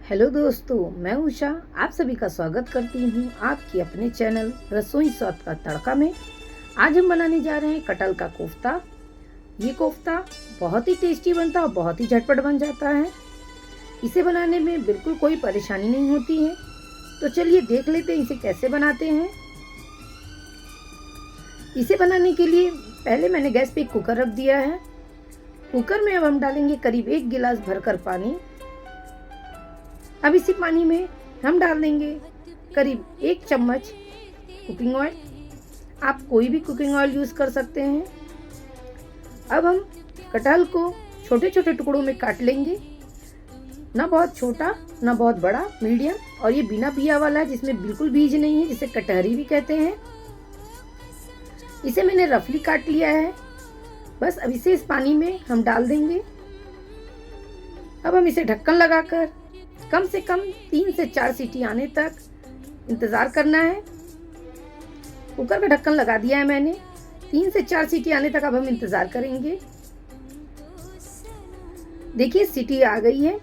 Hello दोस्तों, मैं उषा आप सभी का स्वागत करती हूँ आपकी अपने चैनल रसोई स्वाद का तड़का में। आज हम बनाने जा रहे हैं कटहल का कोफ्ता। ये कोफ्ता बहुत ही टेस्टी बनता है और बहुत ही झटपट बन जाता है। इसे बनाने में बिल्कुल कोई परेशानी नहीं होती है। तो चलिए देख लेते हैं इसे कैसे बनाते हैं। इसे बनाने के लिए पहले मैंने गैस पे एक कुकर रख दिया है। कुकर में अब हम डालेंगे करीब 1 गिलास भरकर पानी। अब इसी पानी में हम डाल देंगे करीब 1 चम्मच कुकिंग ऑयल। आप कोई भी कुकिंग ऑयल यूज़ कर सकते हैं। अब हम कटहल को छोटे छोटे टुकड़ों में काट लेंगे, ना बहुत छोटा ना बहुत बड़ा, मीडियम। और ये बिना बिया वाला है, जिसमें बिल्कुल बीज नहीं है, जिसे कटहरी भी कहते हैं। इसे मैंने रफली काट लिया है। बस अब इसे इस पानी में हम डाल देंगे। अब हम इसे ढक्कन लगाकर कम से कम 3 से 4 सीटी आने तक इंतज़ार करना है। कुकर का ढक्कन लगा दिया है मैंने। 3 से 4 सीटी आने तक अब हम इंतज़ार करेंगे। देखिए सीटी आ गई है।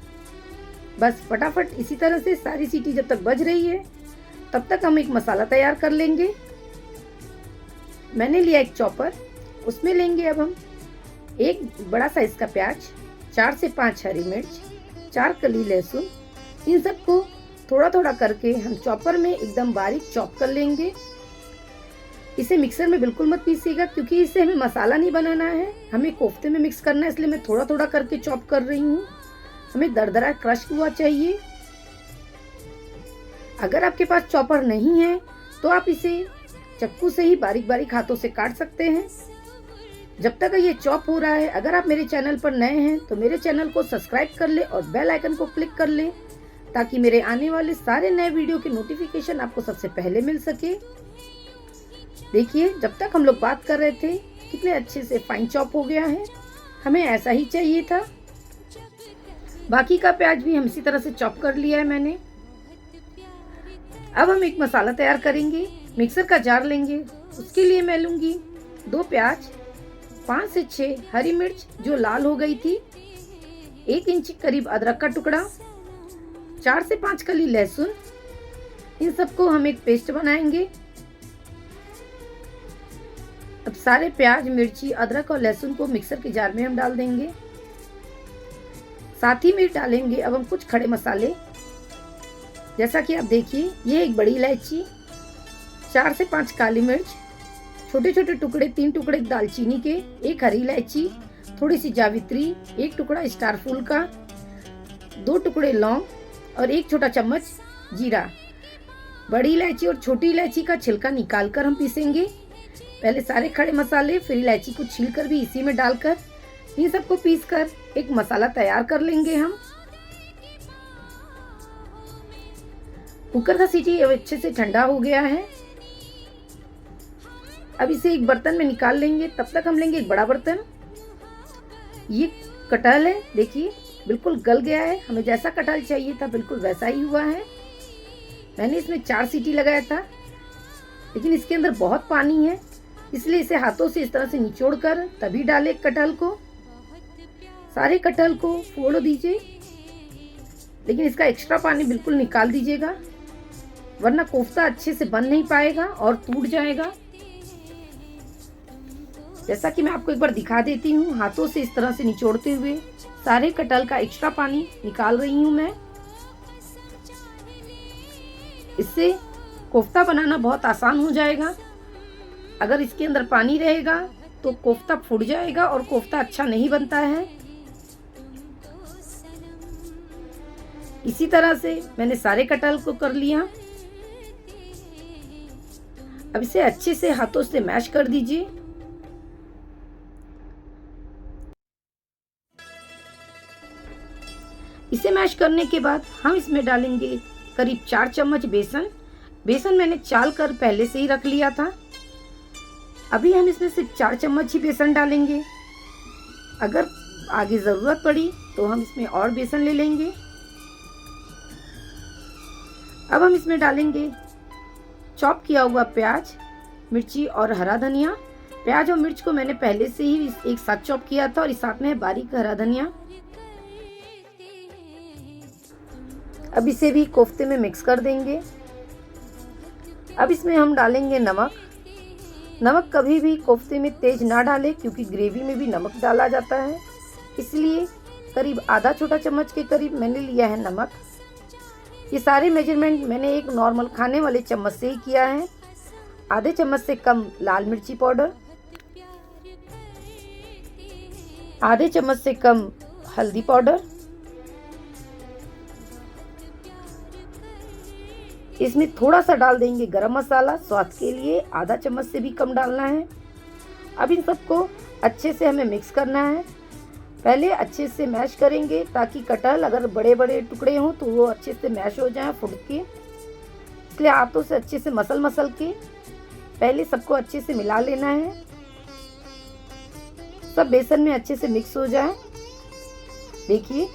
बस फटाफट इसी तरह से सारी सीटी जब तक बज रही है तब तक हम एक मसाला तैयार कर लेंगे। मैंने लिया एक चॉपर, उसमें लेंगे अब हम एक बड़ा साइज का प्याज, 4 से 5 हरी मिर्च, 4 कली लहसुन। इन सबको थोड़ा थोड़ा करके हम चॉपर में एकदम बारीक चॉप कर लेंगे। इसे मिक्सर में बिल्कुल मत पीसिएगा, क्योंकि इससे हमें मसाला नहीं बनाना है, हमें कोफ्ते में मिक्स करना है। इसलिए मैं थोड़ा थोड़ा करके चॉप कर रही हूँ। हमें दरदरा क्रश हुआ चाहिए। अगर आपके पास चॉपर नहीं है तो आप इसे चाकू से ही बारीक बारीक हाथों से काट सकते हैं। जब तक ये चॉप हो रहा है, अगर आप मेरे चैनल पर नए हैं तो मेरे चैनल को सब्सक्राइब कर ले और बेल आइकन को क्लिक कर ले, ताकि मेरे आने वाले सारे नए वीडियो के नोटिफिकेशन आपको सबसे पहले मिल सके। देखिए जब तक हम लोग बात कर रहे थे कितने अच्छे से फाइन चॉप हो गया है। हमें ऐसा ही चाहिए था। बाकी का प्याज भी हम इसी तरह से चॉप कर लिया है मैंने। अब हम एक मसाला तैयार करेंगे। मिक्सर का जार लेंगे, उसके लिए मैं लूँगी 2 प्याज, 5 से 6 हरी मिर्च जो लाल हो गई थी, 1 इंच करीब अदरक का टुकड़ा, 4 से 5 कली लहसुन। इन सबको हम एक पेस्ट बनाएंगे। अब सारे प्याज, मिर्ची, अदरक और लहसुन को मिक्सर के जार में हम डाल देंगे। साथ ही में डालेंगे अब हम कुछ खड़े मसाले, जैसा कि आप देखिए ये एक बड़ी इलायची, 4 से 5 काली मिर्च, छोटे छोटे टुकड़े 3 टुकड़े दालचीनी के, 1 हरी इलायची, थोड़ी सी जावित्री, 1 टुकड़ा स्टार फूल का, 2 टुकड़े लौंग और 1 छोटा चम्मच जीरा। बड़ी इलायची और छोटी इलायची का छिलका निकाल कर हम पीसेंगे। पहले सारे खड़े मसाले, फिर इलायची को छीलकर भी इसी में डालकर इन सबको पीसकर एक मसाला तैयार कर लेंगे हम। कुकर का सीटी अब अच्छे से ठंडा हो गया है। अब इसे एक बर्तन में निकाल लेंगे। तब तक हम लेंगे एक बड़ा बर्तन। ये कटहल है, देखिए बिल्कुल गल गया है। हमें जैसा कटहल चाहिए था बिल्कुल वैसा ही हुआ है। मैंने इसमें 4 सीटी लगाया था, लेकिन इसके अंदर बहुत पानी है, इसलिए इसे हाथों से इस तरह से निचोड़ कर तभी डालें कटहल को। सारे कटहल को फोड़ दीजिए, लेकिन इसका एक्स्ट्रा पानी बिल्कुल निकाल दीजिएगा, वरना कोफ्ता अच्छे से बन नहीं पाएगा और टूट जाएगा। जैसा कि मैं आपको एक बार दिखा देती हूँ, हाथों से इस तरह से निचोड़ते हुए सारे कटहल का एक्स्ट्रा पानी निकाल रही हूँ मैं। इससे कोफ्ता बनाना बहुत आसान हो जाएगा। अगर इसके अंदर पानी रहेगा तो कोफ्ता फूट जाएगा और कोफ्ता अच्छा नहीं बनता है। इसी तरह से मैंने सारे कटहल को कर लिया। अब इसे अच्छे से हाथों से मैश कर दीजिए। इसे मैश करने के बाद हम इसमें डालेंगे करीब 4 चम्मच बेसन। बेसन मैंने चाल कर पहले से ही रख लिया था। अभी हम इसमें सिर्फ 4 चम्मच ही बेसन डालेंगे। अगर आगे ज़रूरत पड़ी तो हम इसमें और बेसन ले लेंगे। अब हम इसमें डालेंगे चॉप किया हुआ प्याज, मिर्ची और हरा धनिया। प्याज और मिर्च को मैंने पहले से ही एक साथ चॉप किया था और इस साथ में बारीक हरा धनिया। अब इसे भी कोफ्ते में मिक्स कर देंगे। अब इसमें हम डालेंगे नमक। नमक कभी भी कोफ्ते में तेज ना डालें क्योंकि ग्रेवी में भी नमक डाला जाता है, इसलिए करीब आधा छोटा चम्मच के करीब मैंने लिया है नमक। ये सारे मेजरमेंट मैंने एक नॉर्मल खाने वाले चम्मच से ही किया है। आधे चम्मच से कम लाल मिर्ची पाउडर, आधे चम्मच से कम हल्दी पाउडर, इसमें थोड़ा सा डाल देंगे गरम मसाला स्वाद के लिए, आधा चम्मच से भी कम डालना है। अब इन सबको अच्छे से हमें मिक्स करना है। पहले अच्छे से मैश करेंगे ताकि कटहल अगर बड़े बड़े टुकड़े हों तो वो अच्छे से मैश हो जाए फुट के, इसलिए हाथों से अच्छे से मसल के पहले सबको अच्छे से मिला लेना है। सब बेसन में अच्छे से मिक्स हो जाए। देखिए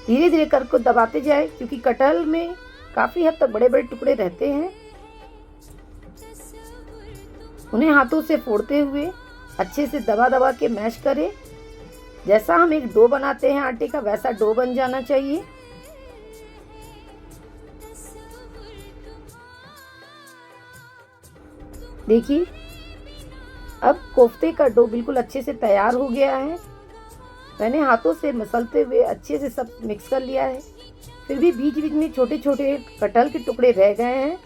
धीरे धीरे कर को दबाते जाए क्योंकि कटहल में काफ़ी हद तक बड़े बड़े टुकड़े रहते हैं। उन्हें हाथों से फोड़ते हुए अच्छे से दबा दबा के मैश करें। जैसा हम एक डो बनाते हैं आटे का वैसा डो बन जाना चाहिए। देखिए अब कोफ्ते का डो बिल्कुल अच्छे से तैयार हो गया है। मैंने हाथों से मसलते हुए अच्छे से सब मिक्स कर लिया है। फिर भी बीच बीच में छोटे छोटे कटहल के टुकड़े रह गए हैं,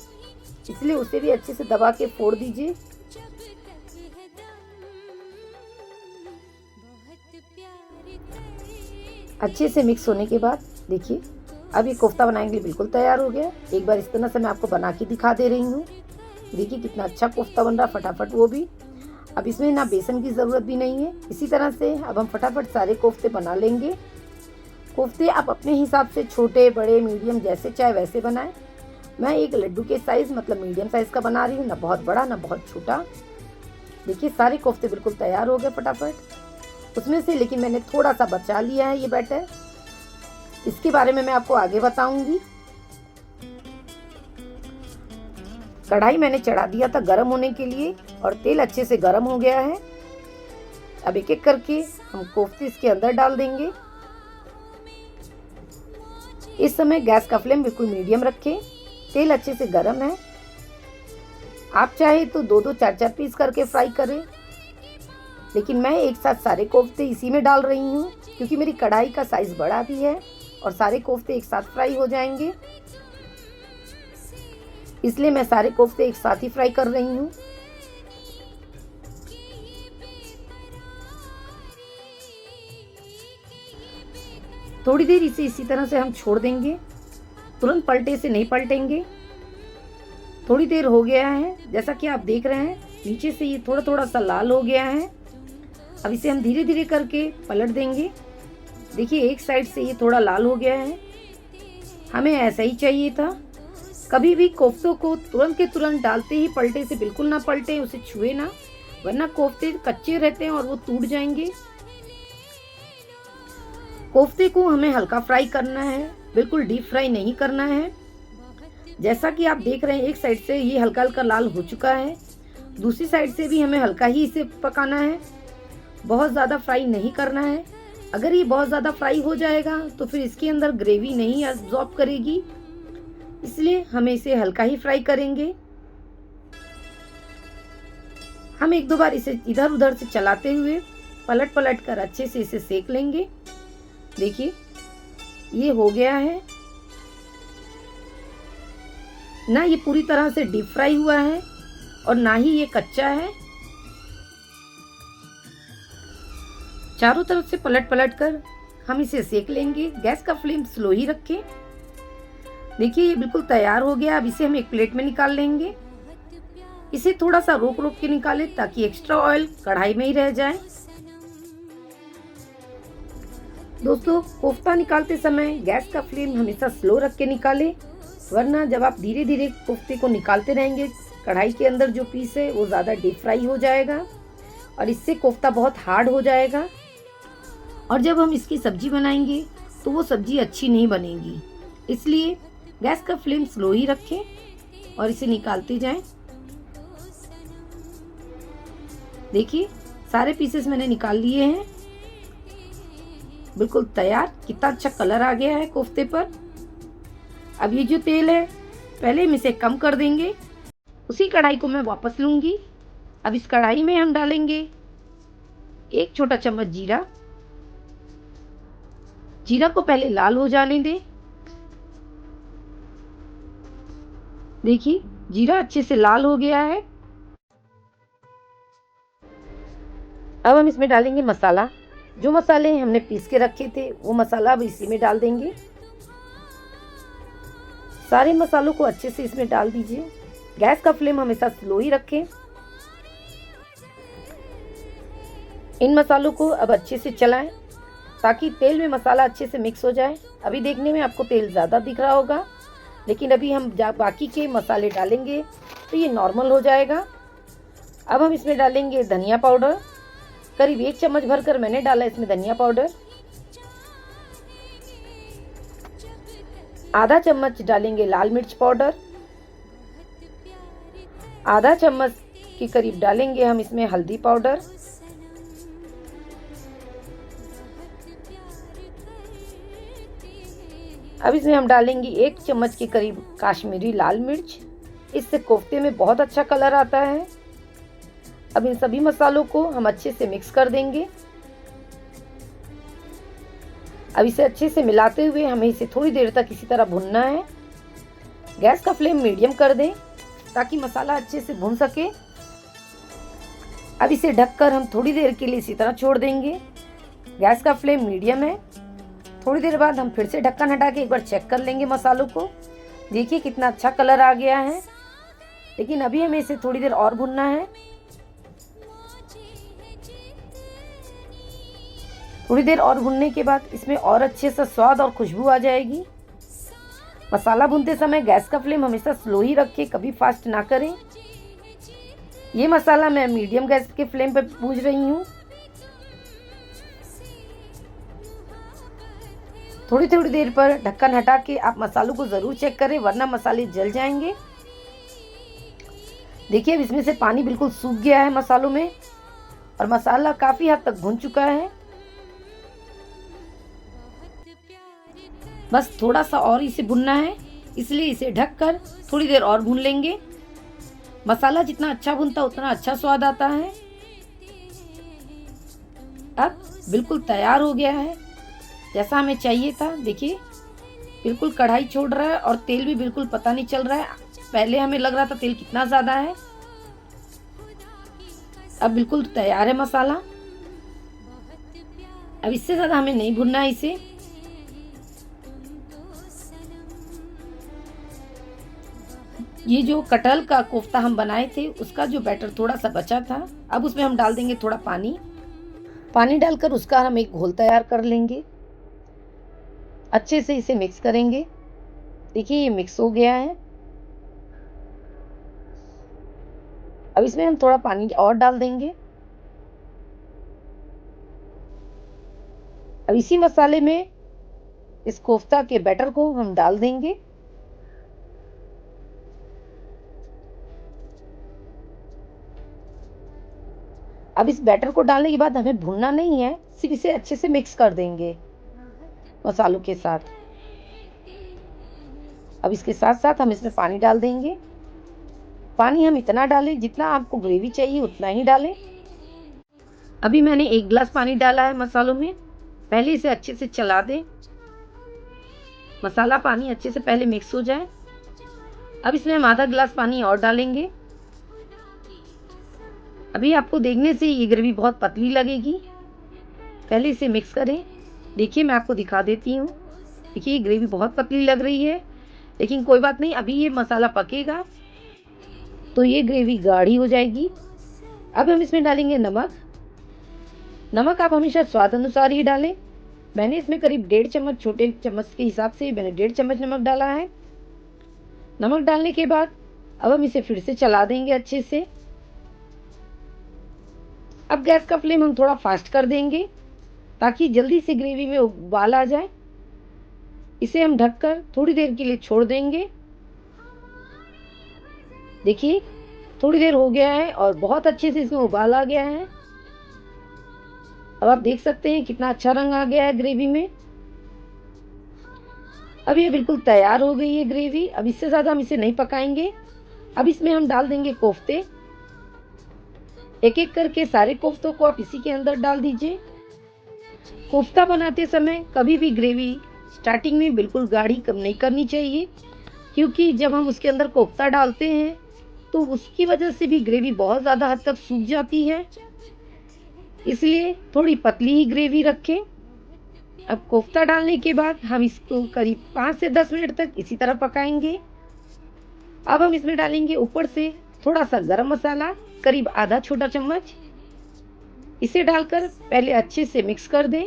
इसलिए उसे भी अच्छे से दबा के फोड़ दीजिए। अच्छे से मिक्स होने के बाद देखिए अब ये कोफ्ता बनाने के लिए बिल्कुल तैयार हो गया। एक बार इस तरह से मैं आपको बना के दिखा दे रही हूँ। देखिए कितना अच्छा कोफ्ता बन रहा फटाफट, वो भी। अब इसमें ना बेसन की ज़रूरत भी नहीं है। इसी तरह से अब हम फटाफट सारे कोफ्ते बना लेंगे। कोफ्ते आप अपने हिसाब से छोटे बड़े मीडियम जैसे चाहे वैसे बनाएं। मैं एक लड्डू के साइज़ मतलब मीडियम साइज़ का बना रही हूँ, ना बहुत बड़ा ना बहुत छोटा। देखिए सारे कोफ्ते बिल्कुल तैयार हो गए फटाफट। उसमें से लेकिन मैंने थोड़ा सा बचा लिया है ये बैटर, इसके बारे में मैं आपको आगे बताऊंगी। कढ़ाई मैंने चढ़ा दिया था गर्म होने के लिए और तेल अच्छे से गर्म हो गया है। अब एक एक करके हम कोफ्ते इसके अंदर डाल देंगे। इस समय गैस का फ्लेम बिल्कुल मीडियम रखें। तेल अच्छे से गर्म है। आप चाहे तो 2-2 4-4 पीस करके फ्राई करें, लेकिन मैं एक साथ सारे कोफ्ते इसी में डाल रही हूँ क्योंकि मेरी कढ़ाई का साइज़ बड़ा भी है और सारे कोफ्ते एक साथ फ्राई हो जाएंगे, इसलिए मैं सारे कोफ्ते एक साथ ही फ्राई कर रही हूँ। थोड़ी देर इसे इसी तरह से हम छोड़ देंगे, तुरंत पलटे से नहीं पलटेंगे। थोड़ी देर हो गया है, जैसा कि आप देख रहे हैं नीचे से ये थोड़ा थोड़ा सा लाल हो गया है। अब इसे हम धीरे धीरे करके पलट देंगे। देखिए एक साइड से ये थोड़ा लाल हो गया है, हमें ऐसा ही चाहिए था। कभी भी कोफ्तों को तुरंत के तुरंत डालते ही पलटे से बिल्कुल ना पलटे, उसे छुए ना, वरना कोफ्ते कच्चे रहते हैं और वो टूट जाएंगे। कोफ्ते को हमें हल्का फ्राई करना है, बिल्कुल डीप फ्राई नहीं करना है। जैसा कि आप देख रहे हैं एक साइड से ये हल्का हल्का लाल हो चुका है, दूसरी साइड से भी हमें हल्का ही इसे पकाना है, बहुत ज़्यादा फ्राई नहीं करना है। अगर ये बहुत ज़्यादा फ्राई हो जाएगा तो फिर इसके अंदर ग्रेवी नहीं एब्जॉर्ब करेगी, इसलिए हमें इसे हल्का ही फ्राई करेंगे। हम एक दो बार इसे इधर उधर से चलाते हुए पलट पलट कर अच्छे से इसे सेक लेंगे। देखिए ये हो गया है ना, ये पूरी तरह से डीप फ्राई हुआ है और ना ही ये कच्चा है। चारों तरफ से पलट पलट कर हम इसे सेक लेंगे। गैस का फ्लेम स्लो ही रखें। देखिए ये बिल्कुल तैयार हो गया। अब इसे हम एक प्लेट में निकाल लेंगे। इसे थोड़ा सा रोक रोक के निकालें ताकि एक्स्ट्रा ऑयल कढ़ाई में ही रह जाए। दोस्तों कोफ्ता निकालते समय गैस का फ्लेम हमेशा स्लो रख के निकालें, वरना जब आप धीरे धीरे कोफ्ते को निकालते रहेंगे कढ़ाई के अंदर जो पीस है वो ज़्यादा डीप फ्राई हो जाएगा और इससे कोफ्ता बहुत हार्ड हो जाएगा और जब हम इसकी सब्जी बनाएंगे तो वो सब्जी अच्छी नहीं बनेगी। इसलिए गैस का फ्लेम स्लो ही रखें और इसे निकालते जाएं। देखिए सारे पीसेस मैंने निकाल लिए हैं, बिल्कुल तैयार। कितना अच्छा कलर आ गया है कोफ्ते पर। अब ये जो तेल है पहले हम इसे कम कर देंगे, उसी कढ़ाई को मैं वापस लूँगी। अब इस कढ़ाई में हम डालेंगे 1 छोटा चम्मच जीरा। जीरा को पहले लाल हो जाने दें। देखिए जीरा अच्छे से लाल हो गया है। अब हम इसमें डालेंगे मसाला। जो मसाले हमने पीस के रखे थे वो मसाला अब इसी में डाल देंगे। सारे मसालों को अच्छे से इसमें डाल दीजिए। गैस का फ्लेम हमेशा स्लो ही रखें। इन मसालों को अब अच्छे से चलाएं ताकि तेल में मसाला अच्छे से मिक्स हो जाए। अभी देखने में आपको तेल ज़्यादा दिख रहा होगा, लेकिन अभी हम बाकी के मसाले डालेंगे तो ये नॉर्मल हो जाएगा। अब हम इसमें डालेंगे धनिया पाउडर। करीब 1 चम्मच भरकर मैंने डाला इसमें धनिया पाउडर। आधा चम्मच डालेंगे लाल मिर्च पाउडर। आधा चम्मच के करीब डालेंगे हम इसमें हल्दी पाउडर। अब इसमें हम डालेंगे 1 चम्मच के करीब काश्मीरी लाल मिर्च। इससे कोफ्ते में बहुत अच्छा कलर आता है। अब इन सभी मसालों को हम अच्छे से मिक्स कर देंगे। अब इसे अच्छे से मिलाते हुए हमें इसे थोड़ी देर तक इसी तरह भुनना है। गैस का फ्लेम मीडियम कर दें ताकि मसाला अच्छे से भुन सके। अब इसे ढककर हम थोड़ी देर के लिए इसी तरह छोड़ देंगे। गैस का फ्लेम मीडियम है। थोड़ी देर बाद हम फिर से ढक्कन हटा के एक बार चेक कर लेंगे मसालों को। देखिए कितना अच्छा कलर आ गया है, लेकिन अभी हमें इसे थोड़ी देर और भुनना है। थोड़ी देर और भुनने के बाद इसमें और अच्छे से स्वाद और खुशबू आ जाएगी। मसाला भूनते समय गैस का फ्लेम हमेशा स्लो ही रखें, कभी फास्ट ना करें। ये मसाला मैं मीडियम गैस के फ्लेम पर भून रही हूँ। थोड़ी थोड़ी देर पर ढक्कन हटा के आप मसालों को ज़रूर चेक करें, वरना मसाले जल जाएंगे। देखिए अब इसमें से पानी बिल्कुल सूख गया है मसालों में और मसाला काफ़ी हद तक भुन चुका है। बस थोड़ा सा और इसे भुनना है, इसलिए इसे ढककर थोड़ी देर और भून लेंगे। मसाला जितना अच्छा भुनता उतना अच्छा स्वाद आता है। अब बिल्कुल तैयार हो गया है जैसा हमें चाहिए था। देखिए बिल्कुल कढ़ाई छोड़ रहा है और तेल भी बिल्कुल पता नहीं चल रहा है। पहले हमें लग रहा था तेल कितना ज़्यादा है। अब बिल्कुल तैयार है मसाला। अब इससे ज़्यादा हमें नहीं भुनना है इसे। ये जो कटहल का कोफ्ता हम बनाए थे उसका जो बैटर थोड़ा सा बचा था, अब उसमें हम डाल देंगे थोड़ा पानी। पानी डालकर उसका हम एक घोल तैयार कर लेंगे। अच्छे से इसे मिक्स करेंगे। देखिए ये मिक्स हो गया है। अब इसमें हम थोड़ा पानी और डाल देंगे। अब इसी मसाले में इस कोफ्ता के बैटर को हम डाल देंगे। अब इस बैटर को डालने के बाद हमें भूनना नहीं है, सिर्फ इसे अच्छे से मिक्स कर देंगे मसालों के साथ। अब इसके साथ साथ हम इसमें पानी डाल देंगे। पानी हम इतना डालें जितना आपको ग्रेवी चाहिए उतना ही डालें। अभी मैंने 1 गिलास पानी डाला है मसालों में। पहले इसे अच्छे से चला दें, मसाला पानी अच्छे से पहले मिक्स हो जाए। अब इसमें हम आधा गिलास पानी और डालेंगे। अभी आपको देखने से ये ग्रेवी बहुत पतली लगेगी। पहले इसे मिक्स करें। देखिए मैं आपको दिखा देती हूँ। देखिए ये ग्रेवी बहुत पतली लग रही है, लेकिन कोई बात नहीं, अभी ये मसाला पकेगा तो ये ग्रेवी गाढ़ी हो जाएगी। अब हम इसमें डालेंगे नमक। नमक आप हमेशा स्वाद अनुसार ही डालें। मैंने इसमें करीब 1.5 चम्मच, छोटे चम्मच के हिसाब से मैंने 1.5 चम्मच नमक डाला है। नमक डालने के बाद अब हम इसे फिर से चला देंगे अच्छे से। अब गैस का फ्लेम हम थोड़ा फास्ट कर देंगे ताकि जल्दी से ग्रेवी में उबाल आ जाए। इसे हम ढककर थोड़ी देर के लिए छोड़ देंगे। देखिए थोड़ी देर हो गया है और बहुत अच्छे से इसमें उबाल आ गया है। अब आप देख सकते हैं कितना अच्छा रंग आ गया है ग्रेवी में। अब ये बिल्कुल तैयार हो गई है ग्रेवी। अब इससे ज़्यादा हम इसे नहीं पकाएंगे। अब इसमें हम डाल देंगे कोफ्ते। एक एक करके सारे कोफ्तों को आप इसी के अंदर डाल दीजिए। कोफ्ता बनाते समय कभी भी ग्रेवी स्टार्टिंग में बिल्कुल गाढ़ी कम नहीं करनी चाहिए, क्योंकि जब हम उसके अंदर कोफ्ता डालते हैं तो उसकी वजह से भी ग्रेवी बहुत ज़्यादा हद तक सूख जाती है। इसलिए थोड़ी पतली ही ग्रेवी रखें। अब कोफ्ता डालने के बाद हम इसको करीब 5 से 10 मिनट तक इसी तरह पकाएंगे। अब हम इसमें डालेंगे ऊपर से थोड़ा सा गरम मसाला, करीब आधा छोटा चम्मच। इसे डालकर पहले अच्छे से मिक्स कर दें।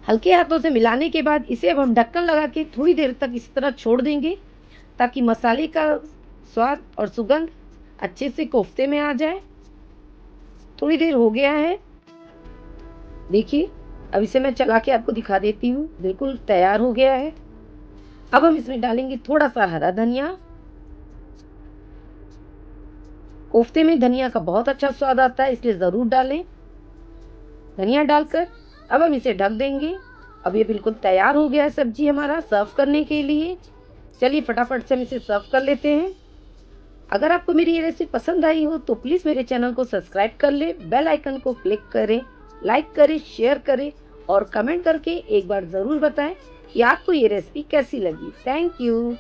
हल्के हाथों से मिलाने के बाद इसे अब हम ढक्कन लगा के थोड़ी देर तक इस तरह छोड़ देंगे, ताकि मसाले का स्वाद और सुगंध अच्छे से कोफ्ते में आ जाए। थोड़ी देर हो गया है, देखिए। अब इसे मैं चला के आपको दिखा देती हूँ। बिल्कुल तैयार हो गया है। अब हम इसमें डालेंगे थोड़ा सा हरा धनिया। कोफ्ते में धनिया का बहुत अच्छा स्वाद आता है, इसलिए ज़रूर डालें। धनिया डालकर अब हम इसे ढक देंगे। अब ये बिल्कुल तैयार हो गया है सब्जी हमारा सर्व करने के लिए। चलिए फटाफट से हम इसे सर्व कर लेते हैं। अगर आपको मेरी ये रेसिपी पसंद आई हो तो प्लीज़ मेरे चैनल को सब्सक्राइब कर लें, बेल आइकन को क्लिक करें, लाइक करें, शेयर करें और कमेंट करके एक बार ज़रूर बताएं कि आपको ये रेसिपी कैसी लगी। Thank you.